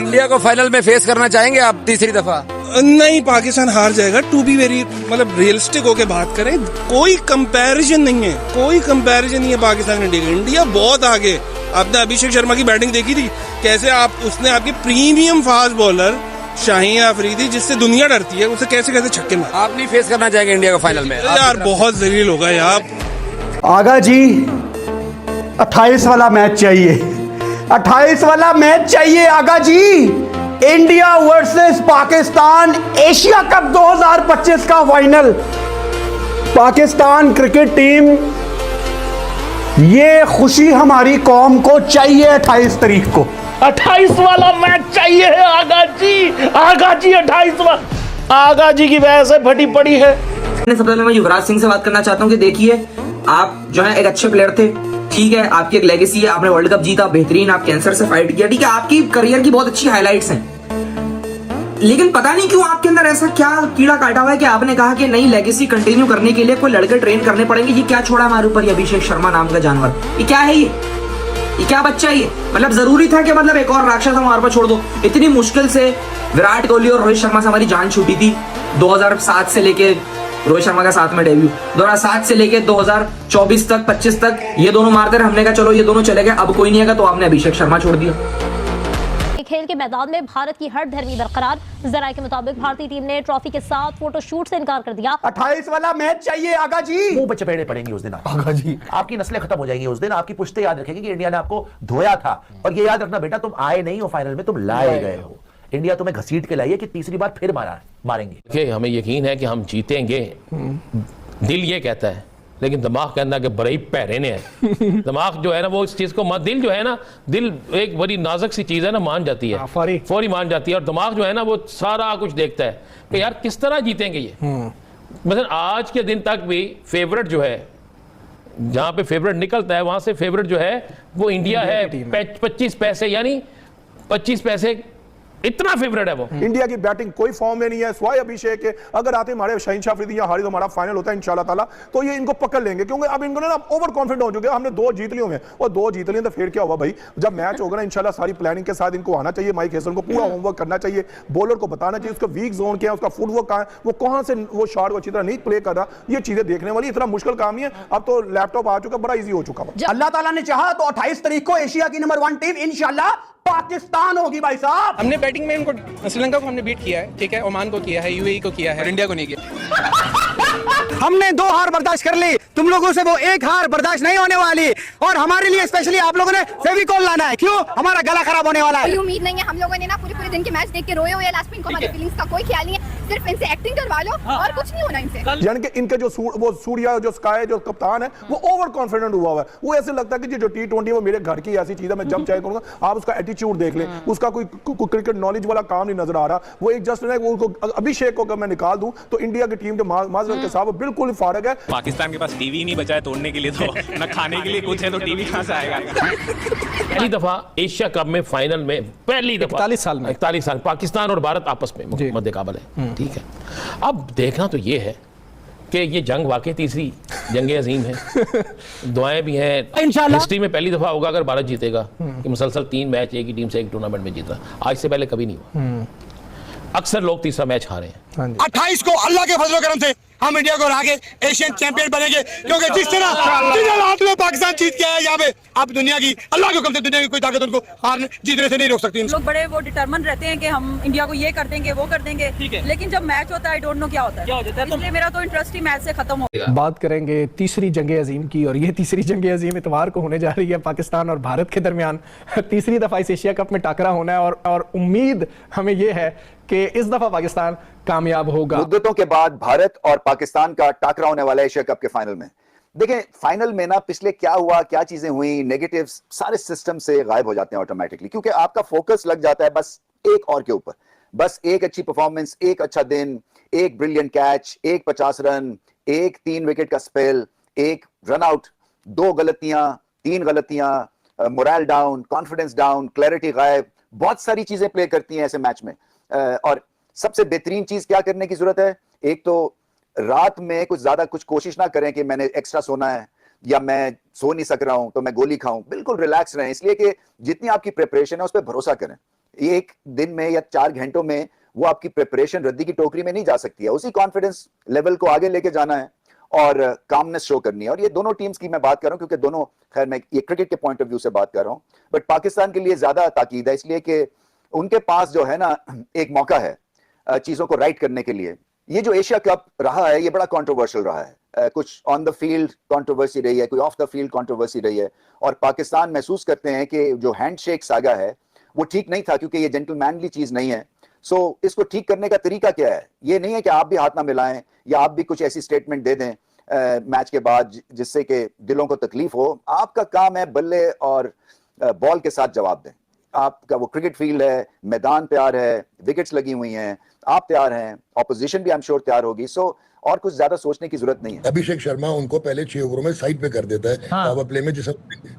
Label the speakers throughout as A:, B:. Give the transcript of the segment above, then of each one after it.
A: India को final में face करना चाहेंगे आप तीसरी दफा?
B: नहीं, पाकिस्तान हार जाएगा। टू बी वेरी मतलब रियलिस्टिक होके बात करें, कोई कंपैरिजन नहीं है, कोई कंपैरिजन नहीं है पाकिस्तान इंडिया का। इंडिया बहुत आगे। आपने अभिषेक शर्मा की बैटिंग देखी थी कैसे? उसने आपके premium fast bowler Shaheen Afridi, जिससे दुनिया डरती है, उसे कैसे कैसे छक्के मारे।
A: आप नहीं फेस करना चाहेंगे इंडिया को फाइनल में?
B: यार बहुत जलील होगा यार।
C: आगा जी 28 वाला मैच चाहिए, 28 वाला मैच चाहिए Agha ji. India versus Pakistan, Asia cup 2025 का फाइनल। पाकिस्तान क्रिकेट टीम, ये खुशी हमारी कौम को चाहिए 28 तारीख को।
D: 28 वाला मैच चाहिए है आगा जी, आगा जी 28 वाला आगा जी की वजह से फटी पड़ी है।
E: सबसे पहले मैं युवराज सिंह से बात करना चाहता हूं कि देखिए, आप जो है एक अच्छे प्लेयर थे, ठीक है, आपकी एक लेगेसी है, आपने वर्ल्ड कप जीता, बेहतरीन, आप कैंसर से फाइट किया, ठीक है, आपकी करियर की बहुत अच्छी हाइलाइट्स हैं। लेकिन पता नहीं क्यों आपके अंदर ऐसा क्या कीड़ा काटा हुआ है कि आपने कहा कि नई लेगेसी कंटिन्यू करने के लिए कोई लड़के ट्रेन करने पड़ेंगे। ये क्या छोड़ा हमारे ऊपर, ये अभिषेक शर्मा नाम का जानवर, ये क्या है? ये क्या बच्चा है ये? मतलब जरूरी था कि मतलब एक और राक्षस हमारे पर छोड़ दो? इतनी मुश्किल से विराट कोहली और रोहित शर्मा से हमारी जान छूटी थी 2007 से लेके, रोहित शर्मा का साथ में डेब्यू 2007 से लेके 2024 तक 25 तक ये दोनों मारते रहे। हमने कहा चलो ये दोनों चले गए, अब कोई नहीं आएगा, तो आपने अभिषेक शर्मा छोड़ दिया।
F: खेल के मैदान में भारत की हर धर्मी बरकरार। जराये के मुताबिक भारतीय टीम ने ट्रॉफी के साथ फोटोशूट से इनकार कर दिया।
C: 28 वाला मैच चाहिए आगा जी।
G: मुंह पे चपेड़े पड़ेंगे उस दिन आगा जी, आपकी नस्लें खत्म हो जाएंगी उस दिन। आपकी पुश्ते याद रखेंगे कि इंडिया ने आपको धोया था। और ये याद रखना बेटा, तुम आए नहीं हो फाइनल में, तुम लाए गए हो। इंडिया तुम्हें घसीट के लाई है कि तीसरी बार फिर मारेंगे।
D: हमें यकीन है कि हम जीतेंगे, दिल ये कहता है, लेकिन दिमाग कहता है कि बड़े ही पैरे ने है। दिमाग जो है ना वो इस चीज को दिल जो है ना, दिल एक बड़ी नाजुक सी चीज है ना, मान जाती है, फौरी मान जाती है। और दिमाग जो है ना वो सारा कुछ देखता है कि यार किस तरह जीतेंगे ये। मतलब आज के दिन तक भी फेवरेट जो है, जहां पे फेवरेट निकलता है वहां से फेवरेट जो है वो इंडिया है। 25 पैसे, यानी 25 पैसे इतना फेवरेट है वो।
H: इंडिया की बैटिंग कोई फॉर्म में नहीं है, स्वाय अभिषेक के अगर आते हमारे शाहीन अफरीदी या हारिस, हमारा फाइनल होता है इंशाल्लाह ताला, तो ये इनको पकड़ लेंगे, क्योंकि अब इनको ना ओवर कॉन्फिडेंट हो चुके हैं। हमने 2 जीत लिए हुए और 2 जीत लिए, तो फिर क्या हुआ भाई? जब मैच होगा ना इंशाल्लाह सारी प्लानिंग के साथ इनको आना चाहिए। माइक हेसन को पूरा होमवर्क करना चाहिए, बॉलर को बताना चाहिए उसका वीक जोन क्या है, उसका फुटवर्क कहां है, वो कहां से वो शॉट को अच्छी तरह नहीं प्ले कर रहा। ये चीजें देखने वाली, इतना मुश्किल काम नहीं है। अब तो लैपटॉप आ चुका, बड़ा ईजी हो चुका।
C: अल्लाह ताला ने चाहा तो 28 तारीख को एशिया की नंबर 1 टीम इंशाल्लाह पाकिस्तान होगी भाई साहब।
I: हमने बैटिंग में इनको श्रीलंका को हमने बीट किया है, ठीक है, ओमान को किया है, यूएई को किया है, और इंडिया को नहीं किया।
C: हमने 2 हार बर्दाश्त कर ली, तुम लोगों से वो 1 हार बर्दाश्त नहीं होने वाली। और हमारे लिए स्पेशली आप लोगों ने फेविकॉल लाना है। क्यों? हमारा गला खराब होने वाला है।
J: कोई उम्मीद नहीं है। हम लोगों ने ना पूरे दिन के मैच देख के रोए हुए, लास्ट में इनको हमारी फीलिंग्स का कोई ख्याल नहीं है। सिर्फ इनसे एक्टिंग करवा लो और कुछ नहीं होना इनसे।
H: यानी कि इनके जो वो सूर्या जो स्काई जो कप्तान है वो ओवर कॉन्फिडेंट हुआ है। वो ऐसे लगता है कि जो T20 वो मेरे घर की ऐसी चीज है, मैं जब चाहे करूंगा। आप उसका एटीट्यूड देख लें, उसका कोई क्रिकेट नॉलेज वाला काम नहीं नजर आ रहा। वो एक जस्ट अभिषेक को अगर मैं निकाल दूं तो इंडिया की टीम के माजरत के साथ बिल्कुल फारग है।
K: पाकिस्तान के पास टीवी नहीं बचा है तोड़ने के लिए, तो न खाने के लिए कुछ है, तो टीवी कहां से आएगा?
D: पहली दफा एशिया कप में फाइनल में, पहली दफा 41 साल पाकिस्तान और भारत आपस में मुकाबला है, ठीक है। अब देखना तो ये है कि ये जंग वाकई तीसरी जंग अजीम है। दुआएं भी हैं, हिस्ट्री में पहली दफा होगा अगर भारत जीतेगा कि मुसलसल 3 मैच एक ही टीम से एक टूर्नामेंट में जीता। आज से पहले कभी नहीं हुआ। अक्सर लोग तीसरा मैच हारे हैं।
L: 28 को अल्लाह के फजल करम से हम इंडिया को हरा के एशियन चैंपियन बनेंगे, क्योंकि जिस तरह पाकिस्तान जीत के आया यहाँ पे, अब दुनिया की अल्लाह के हुक्म से दुनिया की कोई ताकत उनको हारने जीतने से नहीं रोक सकती।
M: लोग बड़े वो डिटरमिन रहते हैं कि हम इंडिया को ये कर देंगे वो कर देंगे, लेकिन जब मैच होता है आई डोंट नो क्या होता है, इसलिए मेरा तो इंटरेस्ट ही मैच से खत्म हो गया।
I: बात करेंगे तीसरी जंग अजीम की, और ये तीसरी जंग अजीम इतवार को होने जा रही है। पाकिस्तान और भारत के दरमियान तीसरी दफा इस एशिया कप में टकरा होना है, और उम्मीद हमें ये है कि इस दफा पाकिस्तान कामयाब होगा।
N: मुद्दतों के बाद भारत और पाकिस्तान का टाकरा होने वाला है एशिया कप के फाइनल में। देखें फाइनल में ना पिछले क्या हुआ, क्या चीजें हुई, नेगेटिव्स सारे सिस्टम से गायब हो जाते हैं ऑटोमेटिकली, क्योंकि आपका फोकस लग जाता है बस एक और के ऊपर। बस एक अच्छी परफॉर्मेंस, एक अच्छा दिन, एक ब्रिलियंट कैच, एक 50 रन, एक 3 विकेट का स्पेल, एक रन आउट, 2 गलतियां, 3 गलतियां, moral down, confidence down, clarity गायब। बहुत सारी चीजें प्ले करती हैं ऐसे मैच में। और सबसे बेहतरीन चीज क्या करने की जरूरत है, एक तो रात में कुछ ज्यादा कुछ कोशिश ना करें कि मैंने एक्स्ट्रा सोना है या मैं सो नहीं सक रहा हूं तो मैं गोली खाऊं। बिल्कुल रिलैक्स रहें, इसलिए कि जितनी आपकी प्रिपरेशन है उस पर भरोसा करें। एक दिन में या 4 घंटों में वो आपकी प्रिपरेशन रद्दी की टोकरी में नहीं जा सकती है। उसी कॉन्फिडेंस लेवल को आगे लेके जाना है और कामनेस शो करनी है। और ये दोनों टीम्स की मैं बात कर रहा हूं क्योंकि दोनों, खैर मैं ये क्रिकेट के पॉइंट ऑफ व्यू से बात कर रहा हूं, बट पाकिस्तान के लिए ज्यादा ताकीद है इसलिए कि उनके पास जो है ना एक मौका है चीजों को राइट करने के लिए। ये जो एशिया कप रहा है ये बड़ा कंट्रोवर्शियल रहा है, कुछ ऑन द फील्ड कंट्रोवर्सी रही है, कोई ऑफ द फील्ड कंट्रोवर्सी रही है, और पाकिस्तान महसूस करते हैं कि जो हैंडशेक सागा है वो ठीक नहीं था क्योंकि ये जेंटलमैनली चीज नहीं है। सो इसको ठीक करने का तरीका क्या है? ये नहीं है कि आप भी हाथ ना मिलाएं या आप भी कुछ ऐसी स्टेटमेंट दे दें मैच के बाद जिससे कि दिलों को तकलीफ हो। आपका काम है बल्ले और बॉल के साथ जवाब दें। आपका वो क्रिकेट फील्ड है, मैदान तैयार है, विकेट्स लगी हुई हैं, आप तैयार हैं, ऑपोजिशन भी आई एम श्योर तैयार होगी। सो और कुछ ज्यादा सोचने की जरूरत नहीं है।
L: अभिषेक शर्मा उनको पहले 6 ओवरों में साइड पे कर देता है पावर प्ले में, जिस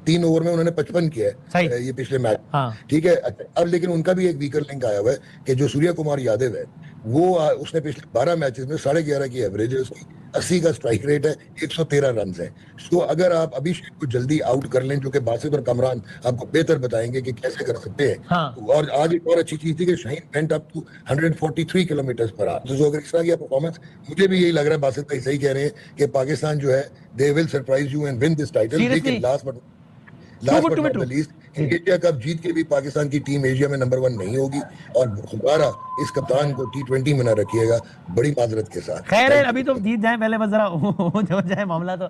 L: 3 ओवर में उन्होंने 55 किया है ये पिछले मैच। ठीक है, अब लेकिन उनका भी एक वीकर लिंक आया हुआ है कि जो सूर्य कुमार यादव है वो उसने पिछले 12 मैचेस में 11.5 की एवरेज है उसकी, 80 का स्ट्राइक रेट है, 113 रन है। तो अगर आप अभिषेक को जल्दी आउट कर लें, जो कि बासित और कमरान आपको बेहतर बताएंगे कि कैसे कर सकते हैं। और आज एक और अच्छी चीज थी कि Shaheen went up to 143 kilometre per hour. तो अगर इस तरह की परफॉर्मेंस, मुझे भी यही लग रहा है बासित भाई सही कह रहे हैं कि पाकिस्तान जो है they will surprise you and win this title. लेकिन last but not the least, Asia cup जीत के भी पाकिस्तान की टीम एशिया में नंबर 1 नहीं होगी और दोबारा इस कप्तान को T20 में न रखिएगा, बड़ी माजरत के साथ।
O: खैर है, अभी तो जीत जाए पहले, बस जरा हो जाए मामला। तो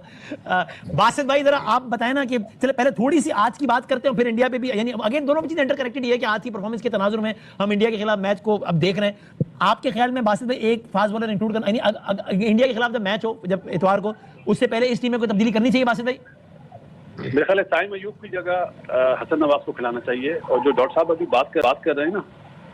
O: बासित भाई जरा आप बताएं ना कि चले पहले थोड़ी सी आज की बात करते हैं, फिर इंडिया पे भी, यानी अगेन दोनों चीजें इंटर कनेक्टेड है कि आज की परफॉर्मेंस के तनाजुर में हम इंडिया के खिलाफ मैच को अब देख रहे हैं। आपके ख्याल में बासित भाई एक फास्ट बॉलर इंक्लूड करना, यानी इंडिया के खिलाफ जब मैच हो जब इतवार को, उससे पहले इस टीम में कोई तब्दीली करनी चाहिए बासित भाई?
P: मेरे ख्याल है ताइम अयूब की जगह हसन नवाज को खिलाना चाहिए। और जो डॉक्टर साहब अभी बात कर रहे हैं ना,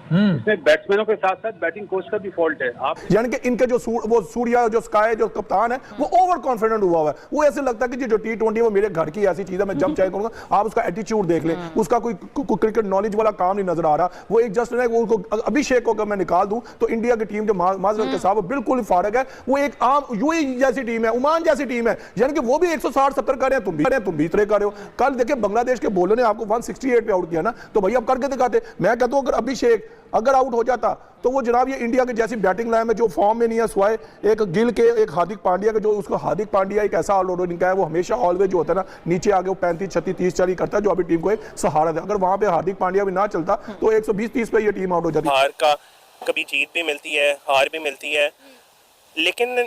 P: इसमें बैट्समैनों के साथ साथ बैटिंग कोच का भी फॉल्ट है। आप
H: यानी कि इनके जो वो सूर्या जो स्काई जो कप्तान है वो ओवर कॉन्फिडेंट हुआ है। वो ऐसे लगता है कि जो T20 वो मेरे घर की ऐसी चीज है, मैं जब चाहे करूंगा। आप उसका एटीट्यूड देख लें, उसका कोई क्रिकेट नॉलेज वाला काम नहीं नजर आ रहा। वो एक जस्ट वो अभिषेक को अगर मैं निकाल दूं तो इंडिया की टीम जो माजरत के साथ बिल्कुल फारग है। वो एक आम यूएई जैसी टीम है, ओमान जैसी टीम है, यानी कि वो भी 160-70 कर रहे हैं, तुम भी इतने कर रहे हो। कल देखिए बांग्लादेश के बॉलर ने आपको 168 पे आउट किया ना, तो भैया अब करके दिखाते। मैं कहता हूं अगर अभिषेक अगर आउट हो जाता तो वो जनाब ये इंडिया की जैसी बैटिंग लाइन में जो फॉर्म में नहीं है, स्वाय एक गिल के एक हार्दिक पांड्या के, जो उसको हार्दिक पांड्या एक ऐसा ऑलराउंडर इनका है, वो हमेशा ऑलवेज जो होता है ना नीचे आगे वो 35, 36, 30, 40 करता है, जो अभी टीम को एक सहारा दे। अगर वहां पे हार्दिक पांड्या भी ना चलता तो 120-30 पे ये टीम आउट हो जाती।
Q: हार का कभी जीत भी मिलती है, हार भी मिलती है, लेकिन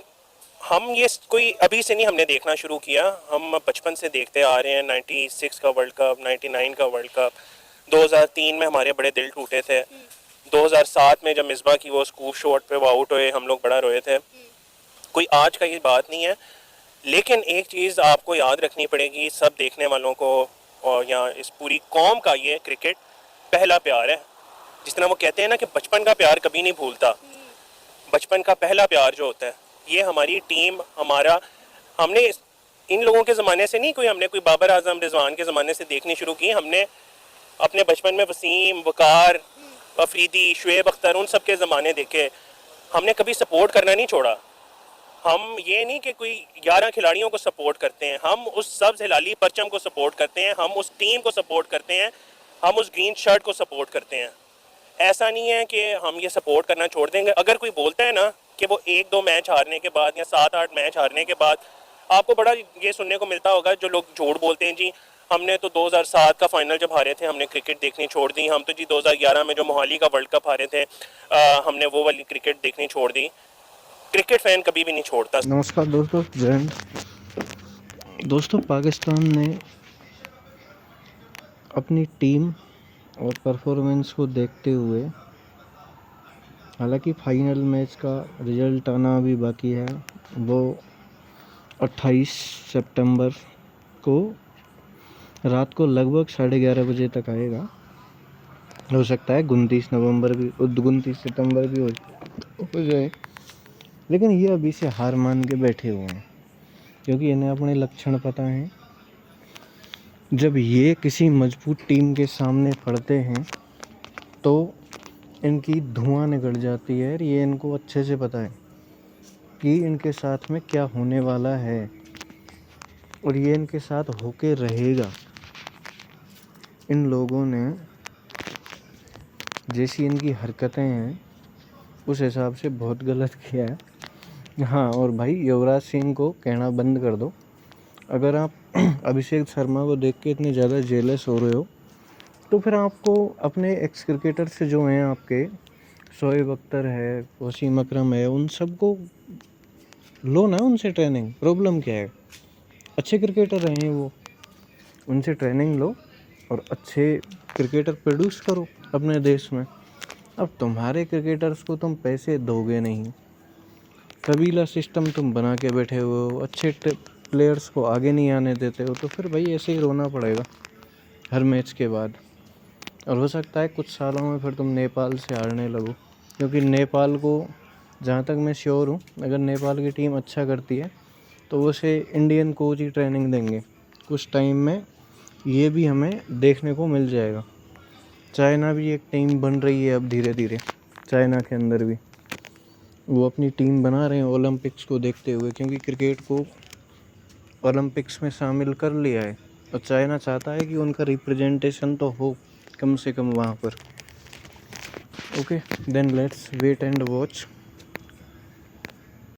Q: हम ये कोई अभी से नहीं हमने देखना शुरू किया। हम बचपन से देखते आ रहे हैं। 96 का वर्ल्ड कप, 99 का वर्ल्ड कप, 2003 में हमारे बड़े दिल टूटे थे, 2007 में जब मिसबा की वो स्कूप शॉट पे वो आउट हुए, हम लोग बड़ा रोए थे। कोई आज का ये बात नहीं है, लेकिन एक चीज़ आपको याद रखनी पड़ेगी सब देखने वालों को, और यहाँ इस पूरी कौम का, ये क्रिकेट पहला प्यार है। जिस तरह वो कहते हैं ना कि बचपन का प्यार कभी नहीं भूलता, बचपन का पहला प्यार जो होता है, ये हमारी टीम, हमारा, हमने इन लोगों के ज़माने से नहीं, हमने कोई बाबर आजम, रिजवान के ज़माने से देखनी शुरू की। हमने अपने बचपन में वसीम, वकार, अफरीदी, शुएब अख्तर, उन सब के ज़माने देखे। हमने कभी सपोर्ट करना नहीं छोड़ा। हम ये नहीं कि कोई 11 खिलाड़ियों को सपोर्ट करते हैं, हम उस सब्ज़ हिलाली परचम को सपोर्ट करते हैं, हम उस टीम को सपोर्ट करते हैं, हम उस ग्रीन शर्ट को सपोर्ट करते हैं। ऐसा नहीं है कि हम ये सपोर्ट करना छोड़ देंगे। अगर कोई बोलता है ना कि वो 1-2 मैच हारने के बाद या 7-8 मैच हारने के बाद, आपको बड़ा ये सुनने को मिलता होगा जो लोग झूठ बोलते हैं, जी हमने तो 2007 का फाइनल जब हारे थे हमने क्रिकेट देखनी छोड़ दी, हम तो जी 2011 में जो मोहाली का वर्ल्ड कप हारे थे हमने वो वाली क्रिकेट देखनी छोड़ दी। क्रिकेट फैन कभी भी नहीं छोड़ता।
R: नमस्कार दोस्तों, जय हिंद। दोस्तों, पाकिस्तान ने अपनी टीम और परफॉर्मेंस को देखते हुए, हालांकि फाइनल मैच का रिजल्ट आना अभी बाकी है, वो 28 सितंबर को रात को लगभग 11:30 बजे तक आएगा। हो सकता है 29 सितंबर भी हो जाए, लेकिन ये अभी से हार मान के बैठे हुए हैं क्योंकि इन्हें अपने लक्षण पता हैं। जब ये किसी मजबूत टीम के सामने पड़ते हैं तो इनकी धुआं निकल जाती है। ये इनको अच्छे से पता है कि इनके साथ में क्या होने वाला है और ये इनके साथ होके रहेगा। इन लोगों ने जैसी इनकी हरकतें हैं उस हिसाब से बहुत गलत किया है। हाँ, और भाई युवराज सिंह को कहना बंद कर दो। अगर आप अभिषेक शर्मा को देख के इतने ज़्यादा जेलस हो रहे हो तो फिर आपको अपने एक्स क्रिकेटर से जो हैं आपके शोएब अख्तर है, वसीम अकरम है, उन सबको लो ना उनसे ट्रेनिंग। प्रॉब्लम क्या है? अच्छे क्रिकेटर रहे हैं वो, उनसे ट्रेनिंग लो और अच्छे क्रिकेटर प्रोड्यूस करो अपने देश में। अब तुम्हारे क्रिकेटर्स को तुम पैसे दोगे नहीं, कबीला सिस्टम तुम बना के बैठे हुए हो, अच्छे प्लेयर्स को आगे नहीं आने देते हो, तो फिर भाई ऐसे ही रोना पड़ेगा हर मैच के बाद। और हो सकता है कुछ सालों में फिर तुम नेपाल से हारने लगो, क्योंकि नेपाल को जहाँ तक मैं श्योर हूँ, अगर नेपाल की टीम अच्छा करती है तो उसे इंडियन कोच ही ट्रेनिंग देंगे। कुछ टाइम में ये भी हमें देखने को मिल जाएगा। चाइना भी एक टीम बन रही है अब धीरे धीरे, चाइना के अंदर भी वो अपनी टीम बना रहे हैं ओलंपिक्स को देखते हुए, क्योंकि क्रिकेट को ओलंपिक्स में शामिल कर लिया है और चाइना चाहता है कि उनका रिप्रेजेंटेशन तो हो कम से कम वहाँ पर। Okay, then let's wait and watch.